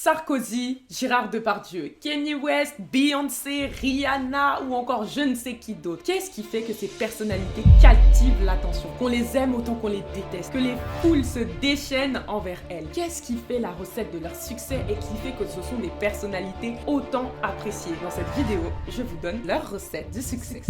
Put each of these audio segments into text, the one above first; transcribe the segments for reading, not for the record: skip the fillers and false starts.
Sarkozy, Gérard Depardieu, Kanye West, Beyoncé, Rihanna ou encore je ne sais qui d'autre. Qu'est-ce qui fait que ces personnalités captivent l'attention, qu'on les aime autant qu'on les déteste, que les foules se déchaînent envers elles? Qu'est-ce qui fait la recette de leur succès et qui fait que ce sont des personnalités autant appréciées? Dans cette vidéo, je vous donne leur recette du succès.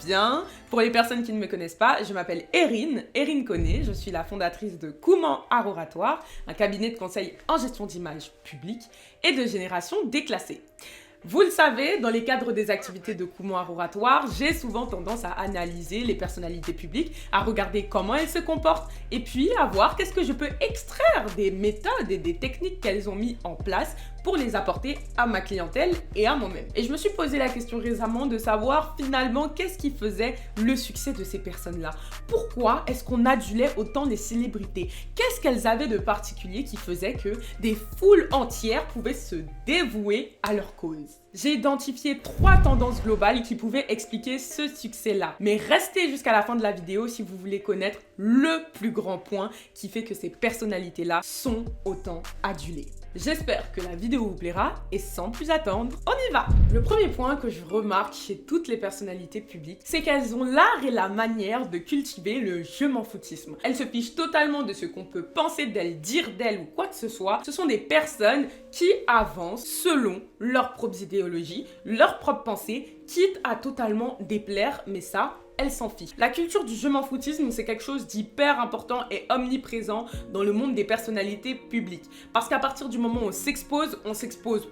Bien. Pour les personnes qui ne me connaissent pas, je m'appelle Erin Koné, je suis la fondatrice de Comment Art Oratoire, un cabinet de conseil en gestion d'image publique et de génération déclassée. Vous le savez, dans les cadres des activités de Comment Art Oratoire, j'ai souvent tendance à analyser les personnalités publiques, à regarder comment elles se comportent et puis à voir qu'est-ce que je peux extraire des méthodes et des techniques qu'elles ont mis en place pour les apporter à ma clientèle et à moi-même. Et je me suis posé la question récemment de savoir finalement qu'est-ce qui faisait le succès de ces personnes-là. Pourquoi est-ce qu'on adulait autant les célébrités? Qu'est-ce qu'elles avaient de particulier qui faisait que des foules entières pouvaient se dévouer à leur cause? J'ai identifié 3 tendances globales qui pouvaient expliquer ce succès-là. Mais restez jusqu'à la fin de la vidéo si vous voulez connaître le plus grand point qui fait que ces personnalités-là sont autant adulées. J'espère que la vidéo vous plaira et sans plus attendre, on y va! Le premier point que je remarque chez toutes les personnalités publiques, c'est qu'elles ont l'art et la manière de cultiver le je m'en foutisme. Elles se fichent totalement de ce qu'on peut penser d'elles, dire d'elles ou quoi que ce soit. Ce sont des personnes qui avancent selon leurs propres idéologies, leurs propres pensées, quitte à totalement déplaire, mais ça, elle s'en fiche. La culture du je m'en foutisme, c'est quelque chose d'hyper important et omniprésent dans le monde des personnalités publiques. Parce qu'à partir du moment où on s'expose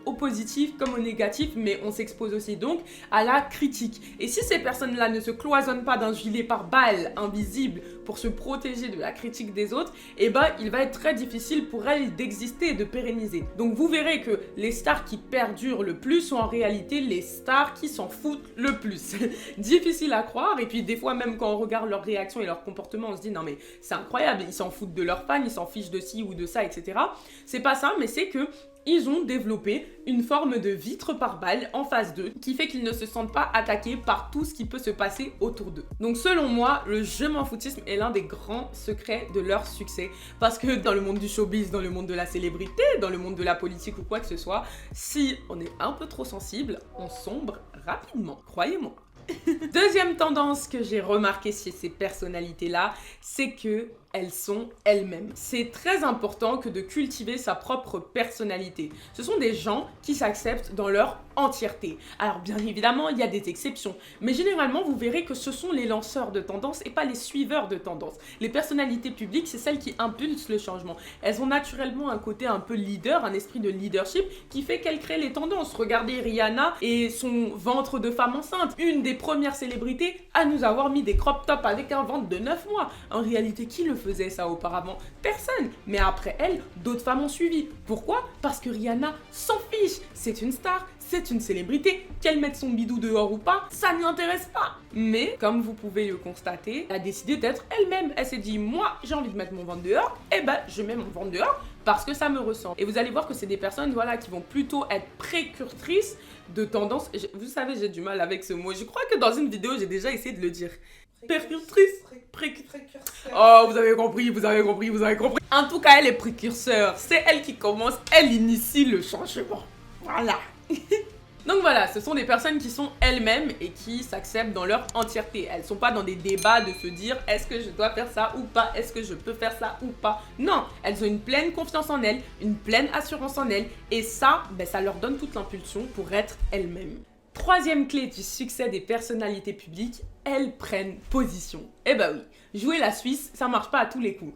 au positif comme au négatif, mais on s'expose aussi donc à la critique. Et si ces personnes-là ne se cloisonnent pas d'un gilet pare-balles invisible pour se protéger de la critique des autres, eh ben, il va être très difficile pour elles d'exister et de pérenniser. Donc vous verrez que les stars qui perdurent le plus sont en réalité les stars qui s'en foutent le plus. Difficile à croire, et puis des fois même quand on regarde leurs réactions et leurs comportements, on se dit non mais c'est incroyable, ils s'en foutent de leurs fans, ils s'en fichent de ci ou de ça, etc. C'est pas ça, mais c'est que ils ont développé une forme de vitre par balle en face d'eux qui fait qu'ils ne se sentent pas attaqués par tout ce qui peut se passer autour d'eux. Donc selon moi, le je m'en foutisme est l'un des grands secrets de leur succès. Parce que dans le monde du showbiz, dans le monde de la célébrité, dans le monde de la politique ou quoi que ce soit, si on est un peu trop sensible, on sombre rapidement, croyez-moi. Deuxième tendance que j'ai remarquée chez ces personnalités-là, c'est que elles sont elles-mêmes. C'est très important que de cultiver sa propre personnalité. Ce sont des gens qui s'acceptent dans leur entièreté. Alors bien évidemment, il y a des exceptions, mais généralement, vous verrez que ce sont les lanceurs de tendance et pas les suiveurs de tendance. Les personnalités publiques, c'est celles qui impulsent le changement. Elles ont naturellement un côté un peu leader, un esprit de leadership qui fait qu'elles créent les tendances. Regardez Rihanna et son ventre de femme enceinte, une des premières célébrités à nous avoir mis des crop tops avec un ventre de 9 mois. En réalité, qui le faisait ça auparavant? Personne. Mais après elle, d'autres femmes ont suivi. Pourquoi? Parce que Rihanna s'en fiche. C'est une star, c'est une célébrité. Qu'elle mette son bidou dehors ou pas, ça ne l'intéresse pas. Mais, comme vous pouvez le constater, elle a décidé d'être elle-même. Elle s'est dit, moi, j'ai envie de mettre mon ventre dehors, et ben, je mets mon ventre dehors parce que ça me ressemble. Et vous allez voir que c'est des personnes, voilà, qui vont plutôt être précurseuses de tendances. Vous savez, j'ai du mal avec ce mot. Je crois que dans une vidéo, j'ai déjà essayé de le dire. Précurseur. Oh, vous avez compris. En tout cas, elle est précurseur. C'est elle qui commence, elle initie le changement. Voilà. Donc voilà, ce sont des personnes qui sont elles-mêmes et qui s'acceptent dans leur entièreté. Elles ne sont pas dans des débats de se dire est-ce que je dois faire ça ou pas, est-ce que je peux faire ça ou pas. Non, elles ont une pleine confiance en elles, une pleine assurance en elles et ça, ça leur donne toute l'impulsion pour être elles-mêmes. Troisième clé du succès des personnalités publiques, elles prennent position. Eh ben oui, jouer la Suisse, ça marche pas à tous les coups.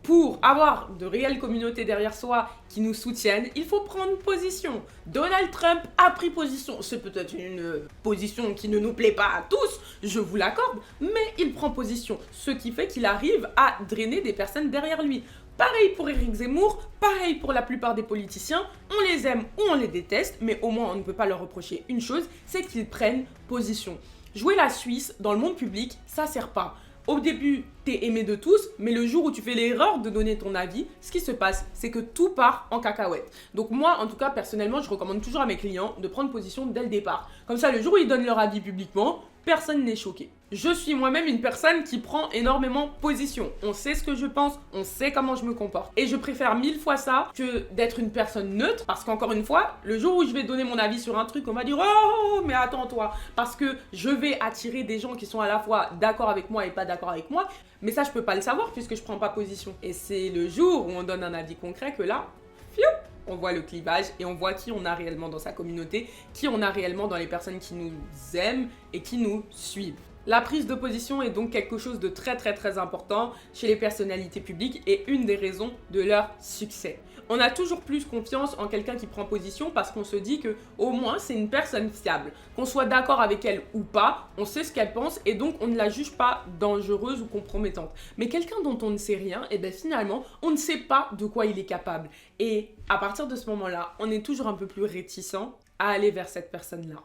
Pour avoir de réelles communautés derrière soi qui nous soutiennent, il faut prendre position. Donald Trump a pris position. C'est peut-être une position qui ne nous plaît pas à tous, je vous l'accorde, mais il prend position. Ce qui fait qu'il arrive à drainer des personnes derrière lui. Pareil pour Éric Zemmour, pareil pour la plupart des politiciens, on les aime ou on les déteste, mais au moins on ne peut pas leur reprocher une chose, c'est qu'ils prennent position. Jouer la Suisse dans le monde public, ça sert pas. Au début, t'es aimé de tous, mais le jour où tu fais l'erreur de donner ton avis, ce qui se passe, c'est que tout part en cacahuète. Donc moi, en tout cas, personnellement, je recommande toujours à mes clients de prendre position dès le départ. Comme ça, le jour où ils donnent leur avis publiquement, personne n'est choqué. Je suis moi-même une personne qui prend énormément position. On sait ce que je pense, on sait comment je me comporte. Et je préfère 1000 fois ça que d'être une personne neutre. Parce qu'encore une fois, le jour où je vais donner mon avis sur un truc, on va dire « Oh, mais attends-toi !» Parce que je vais attirer des gens qui sont à la fois d'accord avec moi et pas d'accord avec moi. Mais ça, je peux pas le savoir puisque je prends pas position. Et c'est le jour où on donne un avis concret que là, fiou, on voit le clivage et on voit qui on a réellement dans sa communauté, qui on a réellement dans les personnes qui nous aiment et qui nous suivent. La prise de position est donc quelque chose de très important chez les personnalités publiques et une des raisons de leur succès. On a toujours plus confiance en quelqu'un qui prend position parce qu'on se dit que au moins c'est une personne fiable. Qu'on soit d'accord avec elle ou pas, on sait ce qu'elle pense et donc on ne la juge pas dangereuse ou compromettante. Mais quelqu'un dont on ne sait rien, et bien finalement, on ne sait pas de quoi il est capable. Et à partir de ce moment-là, on est toujours un peu plus réticent à aller vers cette personne-là.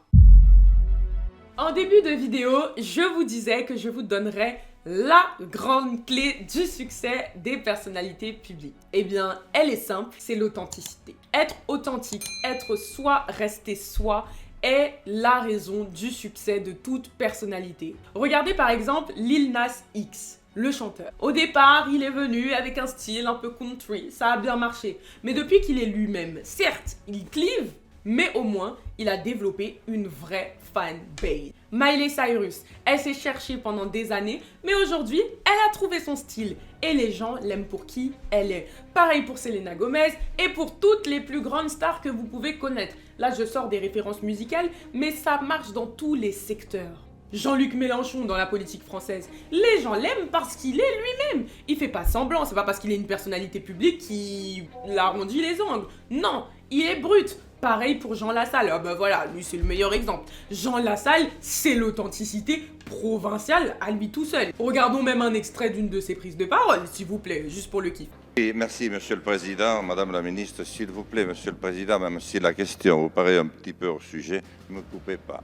En début de vidéo, je vous disais que je vous donnerais la grande clé du succès des personnalités publiques. Eh bien, elle est simple, c'est l'authenticité. Être authentique, être soi, rester soi est la raison du succès de toute personnalité. Regardez par exemple Lil Nas X, le chanteur. Au départ, il est venu avec un style un peu country, ça a bien marché. Mais depuis qu'il est lui-même, certes, il clive, mais au moins, il a développé une vraie fanbase. Miley Cyrus, elle s'est cherchée pendant des années, mais aujourd'hui, elle a trouvé son style et les gens l'aiment pour qui elle est. Pareil pour Selena Gomez et pour toutes les plus grandes stars que vous pouvez connaître. Là, je sors des références musicales, mais ça marche dans tous les secteurs. Jean-Luc Mélenchon dans la politique française. Les gens l'aiment parce qu'il est lui-même. Il fait pas semblant, c'est pas parce qu'il est une personnalité publique qui l'arrondit les angles. Non, il est brut. Pareil pour Jean Lassalle. Ah ben voilà, lui c'est le meilleur exemple. Jean Lassalle, c'est l'authenticité provinciale à lui tout seul. Regardons même un extrait d'une de ses prises de parole, s'il vous plaît, juste pour le kiff. Oui, merci, Monsieur le Président. Madame la Ministre, s'il vous plaît, Monsieur le Président, même si la question vous paraît un petit peu hors sujet, ne me coupez pas.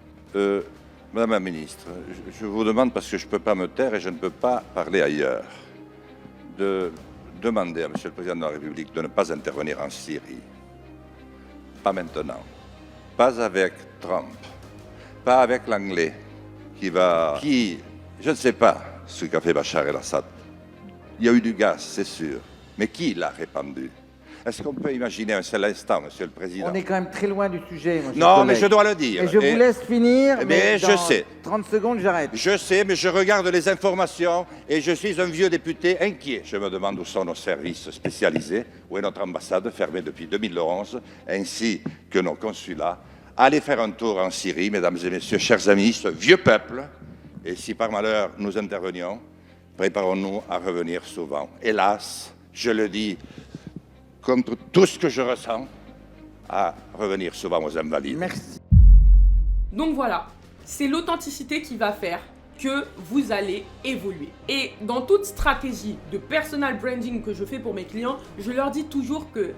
Madame la Ministre, je vous demande, parce que je ne peux pas me taire et je ne peux pas parler ailleurs, de demander à Monsieur le Président de la République de ne pas intervenir en Syrie. Pas maintenant. Pas avec Trump. Pas avec l'anglais qui, je ne sais pas ce qu'a fait Bachar el-Assad. Il y a eu du gaz, c'est sûr. Mais qui l'a répandu? Est-ce qu'on peut imaginer un seul instant, Monsieur le Président? On est quand même très loin du sujet, monsieur Non, collègue. mais je dois le dire. Et je vous laisse finir, mais je dans sais. 30 secondes, j'arrête. Je sais, mais je regarde les informations et je suis un vieux député inquiet. Je me demande où sont nos services spécialisés, où est notre ambassade fermée depuis 2011, ainsi que nos consulats. Allez faire un tour en Syrie, mesdames et messieurs, chers amis, ce vieux peuple. Et si par malheur nous intervenions, préparons-nous à revenir souvent. Hélas, je le dis, contre tout ce que je ressens, à revenir souvent aux Invalides. Merci. Donc voilà, c'est l'authenticité qui va faire que vous allez évoluer. Et dans toute stratégie de personal branding que je fais pour mes clients, je leur dis toujours que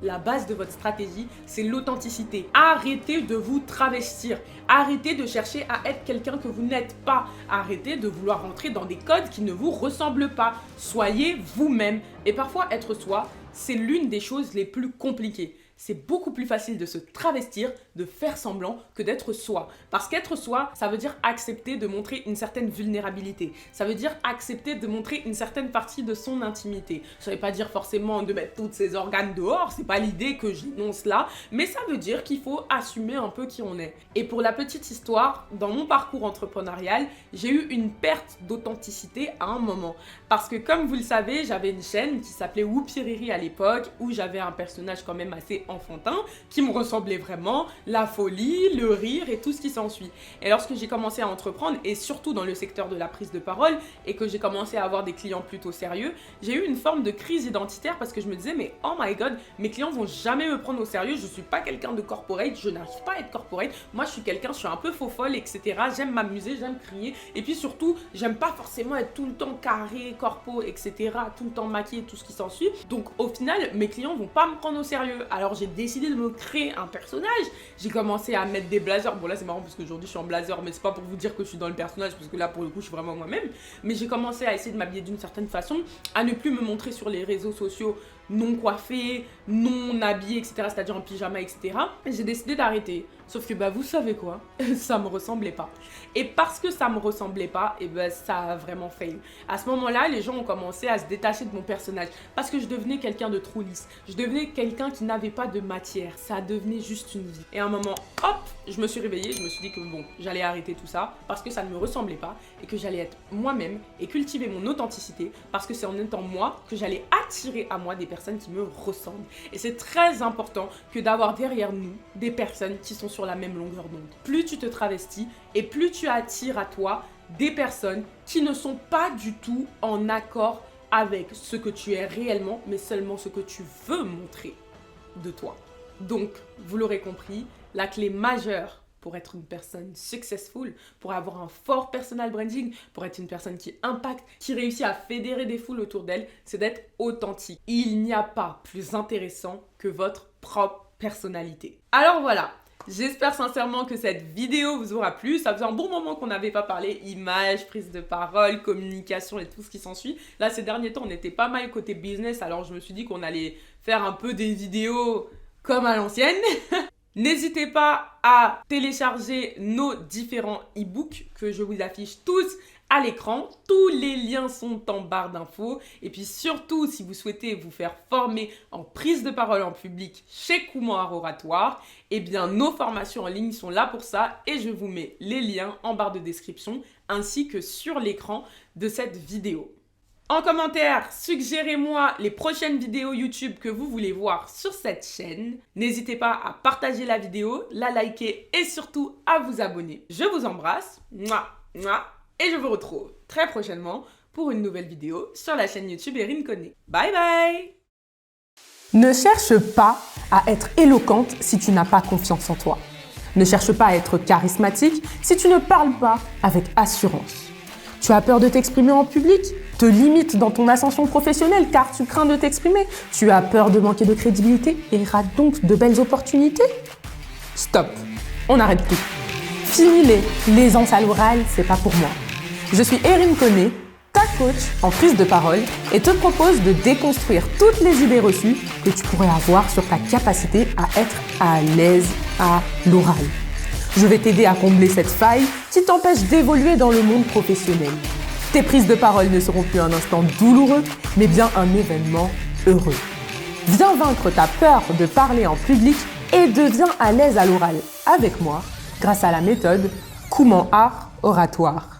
la base de votre stratégie, c'est l'authenticité. Arrêtez de vous travestir. Arrêtez de chercher à être quelqu'un que vous n'êtes pas. Arrêtez de vouloir rentrer dans des codes qui ne vous ressemblent pas. Soyez vous-même. Et parfois, être soi, c'est l'une des choses les plus compliquées. C'est beaucoup plus facile de se travestir, de faire semblant, que d'être soi. Parce qu'être soi, ça veut dire accepter de montrer une certaine vulnérabilité. Ça veut dire accepter de montrer une certaine partie de son intimité. Ça veut pas dire forcément de mettre tous ses organes dehors, c'est pas l'idée que j'énonce là, mais ça veut dire qu'il faut assumer un peu qui on est. Et pour la petite histoire, dans mon parcours entrepreneurial, j'ai eu une perte d'authenticité à un moment. Parce que comme vous le savez, j'avais une chaîne qui s'appelait Whoopiriri à l'époque, où j'avais un personnage quand même assez enfantin, qui me ressemblait vraiment, la folie, le rire et tout ce qui s'ensuit. Et lorsque j'ai commencé à entreprendre, et surtout dans le secteur de la prise de parole, et que j'ai commencé à avoir des clients plutôt sérieux, j'ai eu une forme de crise identitaire parce que je me disais, mais oh my god, mes clients vont jamais me prendre au sérieux, je suis pas quelqu'un de corporate, je n'arrive pas à être corporate, moi je suis quelqu'un, je suis un peu faux folle, etc. J'aime m'amuser, j'aime crier, et puis surtout, j'aime pas forcément être tout le temps carré, corpo, etc., tout le temps maquillé, tout ce qui s'ensuit. Donc au final, mes clients vont pas me prendre au sérieux. Alors j'ai décidé de me créer un personnage. J'ai commencé à mettre des blazers. Bon là c'est marrant parce qu'aujourd'hui je suis en blazer, mais c'est pas pour vous dire que je suis dans le personnage, parce que là pour le coup je suis vraiment moi-même. Mais j'ai commencé à essayer de m'habiller d'une certaine façon, à ne plus me montrer sur les réseaux sociaux non coiffée, non habillée, etc. C'est-à-dire en pyjama, etc. Et j'ai décidé d'arrêter. Sauf que bah vous savez quoi, ça me ressemblait pas. Et parce que ça me ressemblait pas, et ben ça a vraiment fail. À ce moment-là, les gens ont commencé à se détacher de mon personnage parce que je devenais quelqu'un de trop lisse. Je devenais quelqu'un qui n'avait pas de matière. Ça devenait juste une vie. Et à un moment, hop, je me suis réveillée, je me suis dit que bon, j'allais arrêter tout ça parce que ça ne me ressemblait pas et que j'allais être moi-même et cultiver mon authenticité parce que c'est en étant moi que j'allais attirer à moi des personnes qui me ressemblent. Et c'est très important que d'avoir derrière nous des personnes qui sont sur la même longueur d'onde. Plus tu te travestis et plus tu attires à toi des personnes qui ne sont pas du tout en accord avec ce que tu es réellement, mais seulement ce que tu veux montrer de toi. Donc, vous l'aurez compris, la clé majeure pour être une personne successful, pour avoir un fort personal branding, pour être une personne qui impacte, qui réussit à fédérer des foules autour d'elle, c'est d'être authentique. Il n'y a pas plus intéressant que votre propre personnalité. Alors voilà, j'espère sincèrement que cette vidéo vous aura plu. Ça faisait un bon moment qu'on n'avait pas parlé images, prise de parole, communication et tout ce qui s'ensuit. Là, ces derniers temps, on était pas mal côté business, alors je me suis dit qu'on allait faire un peu des vidéos comme à l'ancienne. N'hésitez pas à télécharger nos différents e-books que je vous affiche tous à l'écran. Tous les liens sont en barre d'infos. Et puis surtout, si vous souhaitez vous faire former en prise de parole en public chez Comment Art Oratoire, eh bien nos formations en ligne sont là pour ça et je vous mets les liens en barre de description ainsi que sur l'écran de cette vidéo. En commentaire, suggérez-moi les prochaines vidéos YouTube que vous voulez voir sur cette chaîne. N'hésitez pas à partager la vidéo, la liker et surtout à vous abonner. Je vous embrasse, mouah, mouah, et je vous retrouve très prochainement pour une nouvelle vidéo sur la chaîne YouTube Erin Koné. Bye bye! Ne cherche pas à être éloquente si tu n'as pas confiance en toi. Ne cherche pas à être charismatique si tu ne parles pas avec assurance. Tu as peur de t'exprimer en public? Te limite dans ton ascension professionnelle car tu crains de t'exprimer. Tu as peur de manquer de crédibilité et rate donc de belles opportunités? Stop, on arrête tout. Fini l'aisance à l'oral, c'est pas pour moi. Je suis Erin Koné, ta coach en prise de parole et te propose de déconstruire toutes les idées reçues que tu pourrais avoir sur ta capacité à être à l'aise à l'oral. Je vais t'aider à combler cette faille qui t'empêche d'évoluer dans le monde professionnel. Tes prises de parole ne seront plus un instant douloureux, mais bien un événement heureux. Viens vaincre ta peur de parler en public et deviens à l'aise à l'oral avec moi grâce à la méthode Comment Art Oratoire.